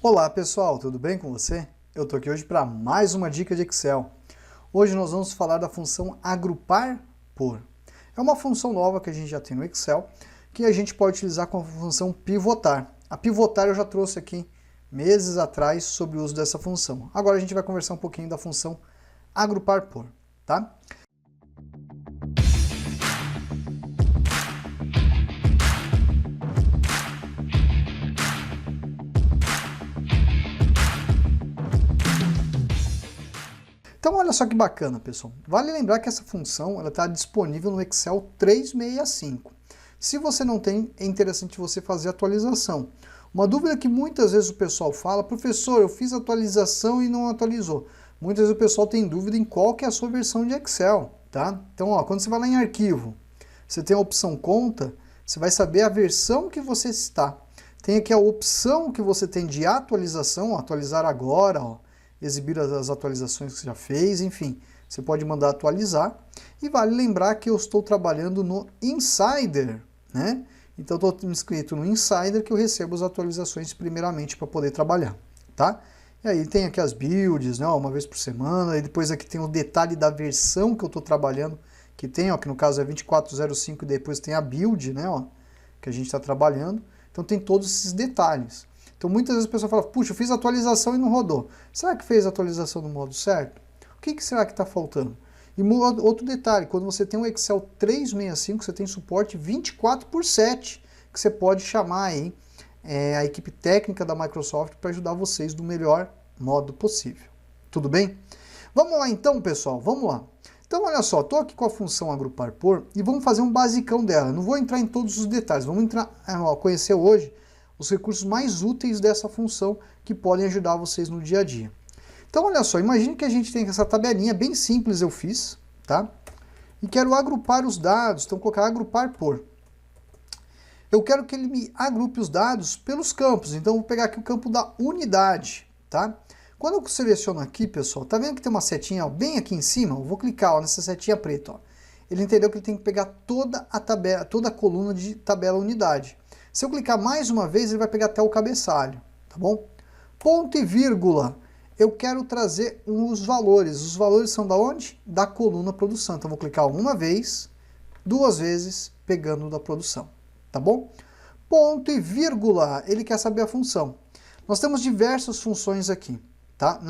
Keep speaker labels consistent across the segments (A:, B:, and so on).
A: Olá pessoal, tudo bem com você? Eu estou aqui hoje para mais uma dica de Excel. Hoje nós vamos falar da função agrupar por. É uma função nova que a gente já tem no Excel, que a gente pode utilizar com a função pivotar. A pivotar eu já trouxe aqui meses atrás sobre o uso dessa função. Agora a gente vai conversar um pouquinho da função agrupar por, tá? Então olha só que bacana, pessoal. Vale lembrar que essa função está disponível no Excel 365. Se você não tem, é interessante você fazer a atualização. Uma dúvida que muitas vezes o pessoal fala: professor, eu fiz a atualização e não atualizou. Muitas vezes o pessoal tem dúvida em qual que é a sua versão de Excel, tá? Então, ó, quando você vai lá em arquivo, você tem a opção conta, você vai saber a versão que você está. Tem aqui a opção que você tem de atualização, ó, atualizar agora, ó, exibir as atualizações que você já fez, enfim, você pode mandar atualizar. E vale lembrar que eu estou trabalhando no Insider, né? Então eu estou inscrito no Insider, que eu recebo as atualizações primeiramente para poder trabalhar, tá? E aí tem aqui as builds, né, uma vez por semana, e depois aqui tem o detalhe da versão que eu estou trabalhando, que tem, ó, que no caso é 24.05, e depois tem a build, né, ó, que a gente está trabalhando. Então tem todos esses detalhes. Então muitas vezes a pessoa fala: puxa, eu fiz a atualização e não rodou. Será que fez a atualização no modo certo? O que será que está faltando? E outro detalhe, quando você tem um Excel 365, você tem suporte 24/7, que você pode chamar aí a equipe técnica da Microsoft para ajudar vocês do melhor modo possível. Tudo bem? Vamos lá então, pessoal, vamos lá. Então olha só, estou aqui com a função agrupar por e vamos fazer um basicão dela. Não vou entrar em todos os detalhes, vamos conhecer hoje os recursos mais úteis dessa função que podem ajudar vocês no dia a dia. Então olha só, imagine que a gente tem essa tabelinha bem simples, eu fiz, tá? E quero agrupar os dados, então vou colocar agrupar por. Eu quero que ele me agrupe os dados pelos campos, então vou pegar aqui o campo da unidade, tá? Quando eu seleciono aqui, pessoal, tá vendo que tem uma setinha, ó, bem aqui em cima? Eu vou clicar, ó, nessa setinha preta, ó. Ele entendeu que ele tem que pegar toda a tabela, toda a coluna de tabela unidade. Se eu clicar mais uma vez, ele vai pegar até o cabeçalho, tá bom? Ponto e vírgula, eu quero trazer os valores. Os valores são da onde? Da coluna produção. Então, eu vou clicar uma vez, duas vezes, pegando da produção, tá bom? Ponto e vírgula, ele quer saber a função. Nós temos diversas funções aqui, tá?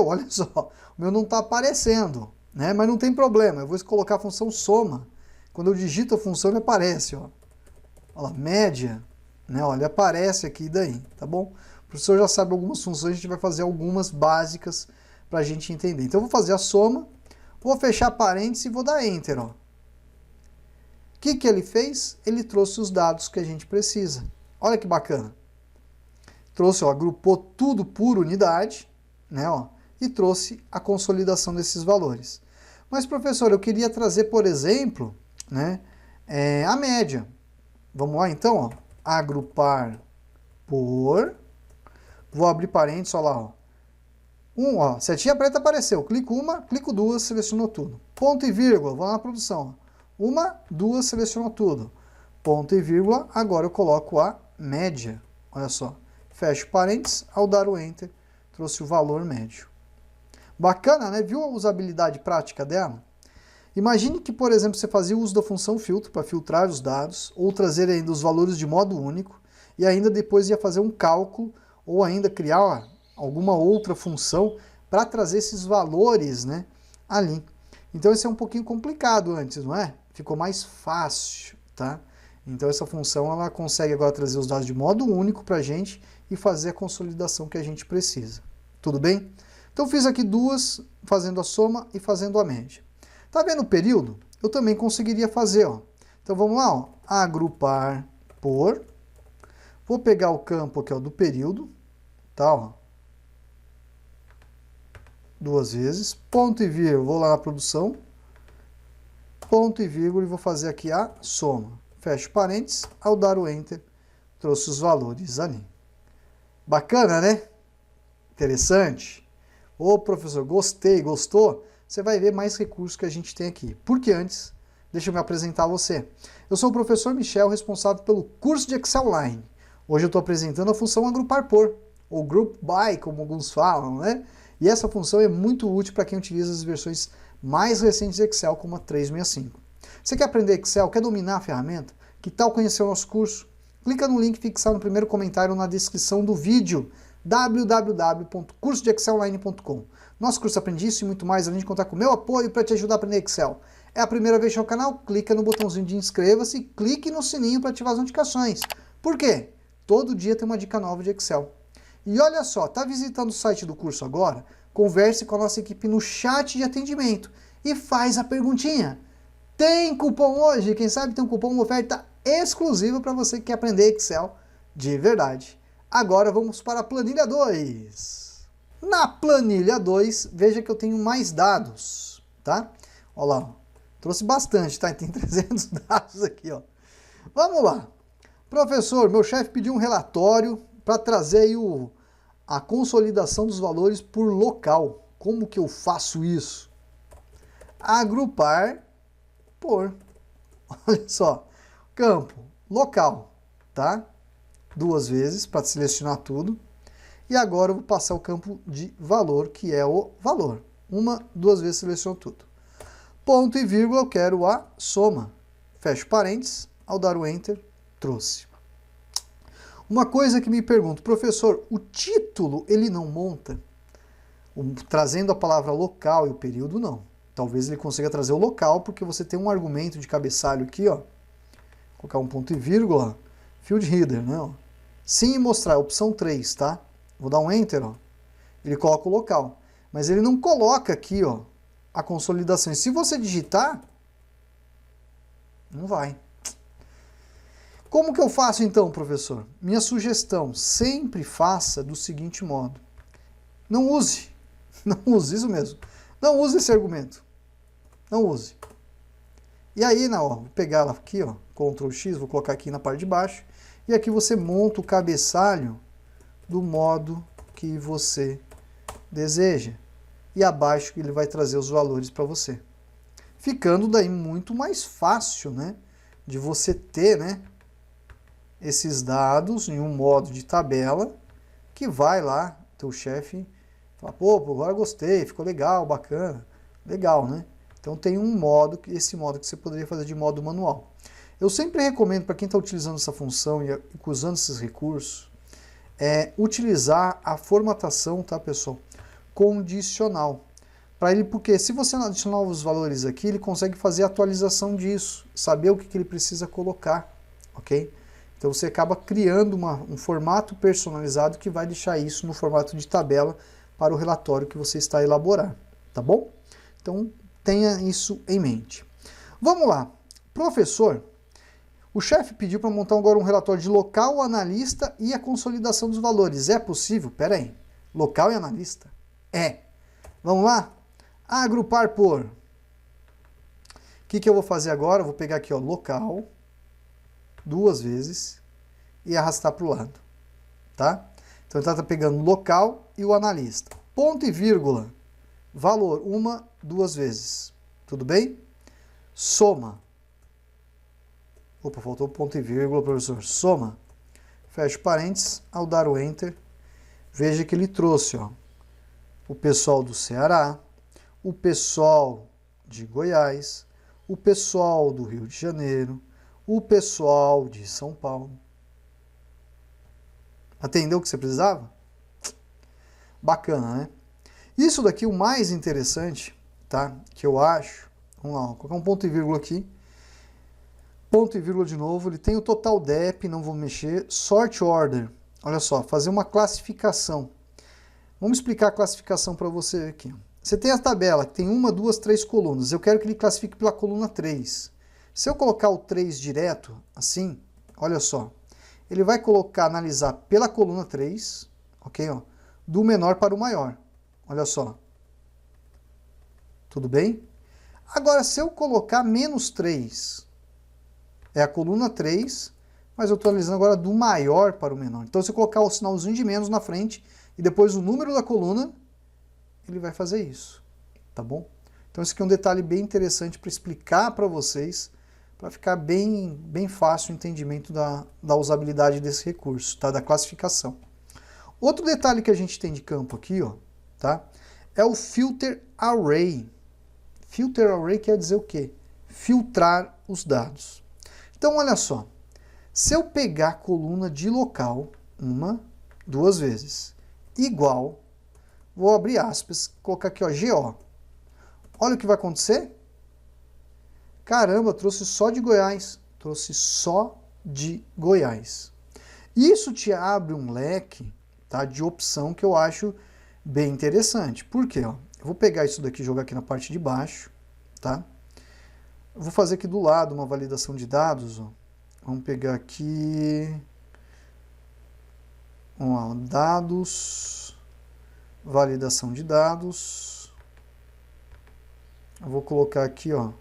A: Olha só, o meu não está aparecendo, né? Mas não tem problema, eu vou colocar a função soma. Quando eu digito a função, ele aparece, ó. Olha lá, média, né? Olha, aparece aqui daí, tá bom? O professor já sabe algumas funções, a gente vai fazer algumas básicas para a gente entender. Então eu vou fazer a soma, vou fechar parênteses e vou dar Enter, ó. O que ele fez? Ele trouxe os dados que a gente precisa. Olha que bacana. Trouxe, ó, agrupou tudo por unidade, né, ó, e trouxe a consolidação desses valores. Mas, professor, eu queria trazer, por exemplo, né, a média. Vamos lá, então, ó, agrupar por, vou abrir parênteses, olha lá, ó. Ó, setinha preta apareceu, clico uma, clico duas, selecionou tudo. Ponto e vírgula, vou lá na produção, ó. Uma, duas, selecionou tudo. Ponto e vírgula, agora eu coloco a média, olha só. Fecho parênteses, ao dar o Enter, trouxe o valor médio. Bacana, né? Viu a usabilidade prática dela? Imagine que, por exemplo, você fazia uso da função filtro para filtrar os dados, ou trazer ainda os valores de modo único, e ainda depois ia fazer um cálculo, ou ainda criar alguma outra função para trazer esses valores, né, ali. Então isso é um pouquinho complicado antes, não é? Ficou mais fácil, tá? Então essa função ela consegue agora trazer os dados de modo único para a gente e fazer a consolidação que a gente precisa. Tudo bem? Então fiz aqui duas, fazendo a soma e fazendo a média. Tá vendo o período? Eu também conseguiria fazer, ó. Então vamos lá, ó. Agrupar por. Vou pegar o campo aqui, ó, do período, tá, ó. Duas vezes. Ponto e vírgula, vou lá na produção. Ponto e vírgula e vou fazer aqui a soma. Fecho parênteses, ao dar o Enter, trouxe os valores ali. Bacana, né? Interessante? Ô, professor, gostei, gostou? Você vai ver mais recursos que a gente tem aqui. Porque antes, deixa eu me apresentar a você. Eu sou o professor Michel, responsável pelo curso de Excel Line. Hoje eu estou apresentando a função agrupar por. ou Group By, como alguns falam, né? E essa função é muito útil para quem utiliza as versões mais recentes de Excel, como a 365. Você quer aprender Excel? Quer dominar a ferramenta? Que tal conhecer o nosso curso? Clica no link fixado no primeiro comentário na descrição do vídeo, www.cursodeexcelonline.com. Nosso curso Aprendi Isso e muito mais, além de contar com o meu apoio para te ajudar a aprender Excel. É a primeira vez no canal? Clica no botãozinho de inscreva-se e clique no sininho para ativar as notificações. Por quê? Todo dia tem uma dica nova de Excel. E olha só, está visitando o site do curso agora? Converse com a nossa equipe no chat de atendimento e faz a perguntinha. Tem cupom hoje? Quem sabe tem um cupom, uma oferta exclusiva para você que quer aprender Excel de verdade. Agora vamos para a planilha 2. Na planilha 2, veja que eu tenho mais dados, tá? Olha lá, trouxe bastante, tá? Tem 300 dados aqui, ó. Vamos lá. Professor, meu chefe pediu um relatório para trazer aí a consolidação dos valores por local. Como que eu faço isso? Agrupar por. Olha só. Campo local, tá? 2 vezes para selecionar tudo. E agora eu vou passar o campo de valor, que é o valor. 1, 2 vezes seleciono tudo. Ponto e vírgula, eu quero a soma. Fecho parênteses, ao dar o Enter, trouxe. Uma coisa que me pergunto, professor, o título ele não monta? Trazendo a palavra local e o período, não. Talvez ele consiga trazer o local, porque você tem um argumento de cabeçalho aqui, ó. Vou colocar um ponto e vírgula, field header, né? Ó. Sim, mostrar, opção 3, tá? Vou dar um Enter, ó. Ele coloca o local. Mas ele não coloca aqui, ó, a consolidação. E se você digitar, não vai. Como que eu faço então, professor? Minha sugestão, sempre faça do seguinte modo. Não use. Não use, isso mesmo. Não use esse argumento. Não use. E aí, vou pegar ela aqui, ó, Ctrl X, vou colocar aqui na parte de baixo. E aqui você monta o cabeçalho do modo que você deseja. E abaixo ele vai trazer os valores para você. Ficando daí muito mais fácil, né, de você ter, né, esses dados em um modo de tabela que vai lá, teu chefe, fala, pô, agora gostei, ficou legal, bacana, legal, né? Então tem um modo, esse modo que você poderia fazer de modo manual. Eu sempre recomendo para quem está utilizando essa função e usando esses recursos, utilizar a formatação, tá, pessoal? Condicional. Para ele, porque se você não adicionar os valores aqui, ele consegue fazer a atualização disso, saber o que ele precisa colocar, ok? Então você acaba criando um formato personalizado que vai deixar isso no formato de tabela para o relatório que você está a elaborar, tá bom? Então tenha isso em mente. Vamos lá. Professor, o chefe pediu para montar agora um relatório de local, analista e a consolidação dos valores. É possível? Pera aí. Local e analista? É. Vamos lá? Agrupar por. O que eu vou fazer agora? Eu vou pegar aqui, ó, local, 2 vezes e arrastar para o lado, tá? Então ele está pegando local e o analista. Ponto e vírgula, valor, 1, 2 vezes. Tudo bem? Soma. Opa, faltou ponto e vírgula, professor. Soma. Fecho parênteses, ao dar o Enter, veja que ele trouxe, ó, o pessoal do Ceará, o pessoal de Goiás, o pessoal do Rio de Janeiro, o pessoal de São Paulo. Atendeu o que você precisava? Bacana, né? Isso daqui, o mais interessante, tá? Que eu acho, vamos lá, vou colocar um ponto e vírgula aqui, ponto e vírgula de novo, ele tem o total DEP, não vou mexer, sort order, olha só, fazer uma classificação. Vamos explicar a classificação para você aqui. Você tem a tabela que tem 1, 2, 3 colunas, eu quero que ele classifique pela coluna 3. Se eu colocar o 3 direto, assim, olha só, ele vai analisar pela coluna 3, ok? Ó, do menor para o maior, olha só. Tudo bem? Agora, se eu colocar menos 3, é a coluna 3, mas eu estou analisando agora do maior para o menor. Então, se eu colocar o sinalzinho de menos na frente e depois o número da coluna, ele vai fazer isso, tá bom? Então, esse aqui é um detalhe bem interessante para explicar para vocês, para ficar bem fácil o entendimento da usabilidade desse recurso, tá? Da classificação. Outro detalhe que a gente tem de campo aqui, ó, tá? É o Filter Array. Filter Array quer dizer o quê? Filtrar os dados. Então, olha só. Se eu pegar a coluna de local, uma, duas vezes, igual, vou abrir aspas, colocar aqui, ó, GO. Olha o que vai acontecer. Caramba, trouxe só de Goiás. Trouxe só de Goiás. Isso te abre um leque, tá, de opção que eu acho bem interessante. Por quê? Ó? Eu vou pegar isso daqui e jogar aqui na parte de baixo. Tá? Eu vou fazer aqui do lado uma validação de dados. Ó. Vamos pegar aqui... Vamos lá, dados... Validação de dados. Eu vou colocar aqui, ó...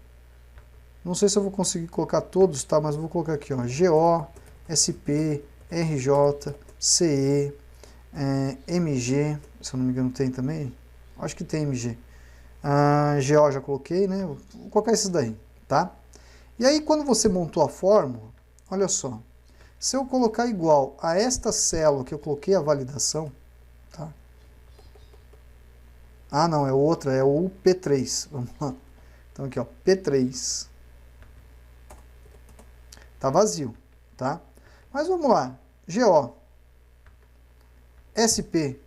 A: Não sei se eu vou conseguir colocar todos, tá? Mas eu vou colocar aqui, ó, GO, SP, RJ, CE, MG, se eu não me engano tem também, acho que tem MG. GO já coloquei, né? Vou colocar esses daí, tá? E aí quando você montou a fórmula, olha só, se eu colocar igual a esta célula que eu coloquei a validação, tá? Ah, não, é outra, é o P3, vamos lá. Então aqui, ó, P3. Tá vazio, tá? Mas vamos lá. GO, SP,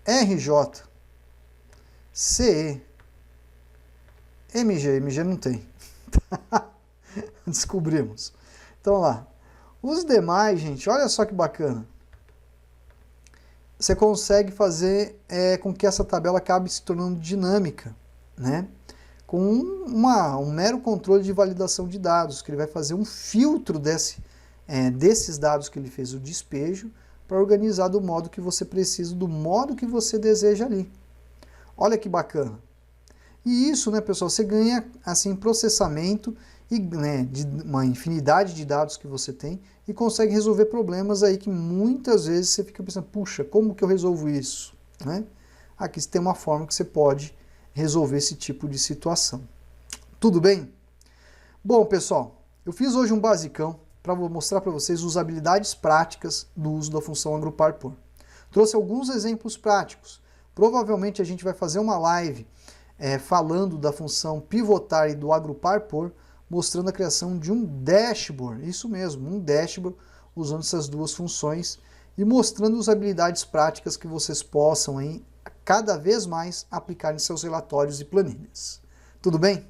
A: RJ, CE, MG não tem. Descobrimos. Então lá. Os demais, gente, olha só que bacana. Você consegue fazer com que essa tabela acabe se tornando dinâmica, né? Com um mero controle de validação de dados, que ele vai fazer um filtro desses dados que ele fez o despejo para organizar do modo que você precisa, do modo que você deseja ali. Olha que bacana. E isso, né, pessoal, você ganha assim processamento e, né, de uma infinidade de dados que você tem e consegue resolver problemas aí que muitas vezes você fica pensando, puxa, como que eu resolvo isso? Né? Aqui você tem uma forma que você pode resolver esse tipo de situação. Tudo bem? Bom, pessoal, eu fiz hoje um basicão para mostrar para vocês usabilidades práticas do uso da função agrupar por. Trouxe alguns exemplos práticos. Provavelmente a gente vai fazer uma live falando da função pivotar e do agrupar por, mostrando a criação de um dashboard, isso mesmo, um dashboard usando essas duas funções e mostrando usabilidades práticas que vocês possam aí, cada vez mais aplicar em seus relatórios e planilhas. Tudo bem?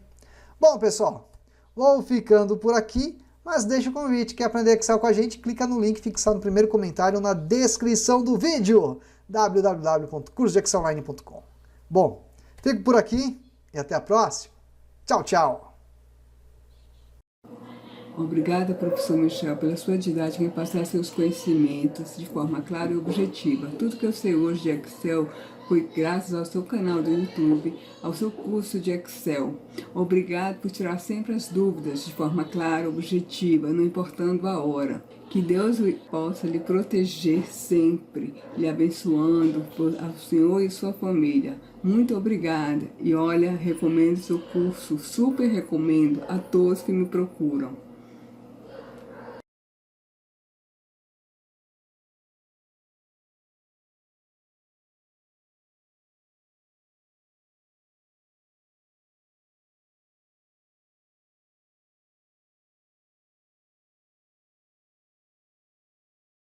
A: Bom, pessoal, vou ficando por aqui, mas deixa o convite, quer aprender Excel com a gente? Clica no link fixado no primeiro comentário na descrição do vídeo, www.cursodeexcelonline.com. Bom, fico por aqui e até a próxima. Tchau, tchau!
B: Obrigada, professor Michel, pela sua didática em passar seus conhecimentos de forma clara e objetiva. Tudo que eu sei hoje de Excel foi graças ao seu canal do YouTube, ao seu curso de Excel. Obrigado por tirar sempre as dúvidas de forma clara e objetiva, não importando a hora. Que Deus possa lhe proteger sempre, lhe abençoando ao senhor e sua família. Muito obrigada. E olha, recomendo seu curso, super recomendo a todos que me procuram.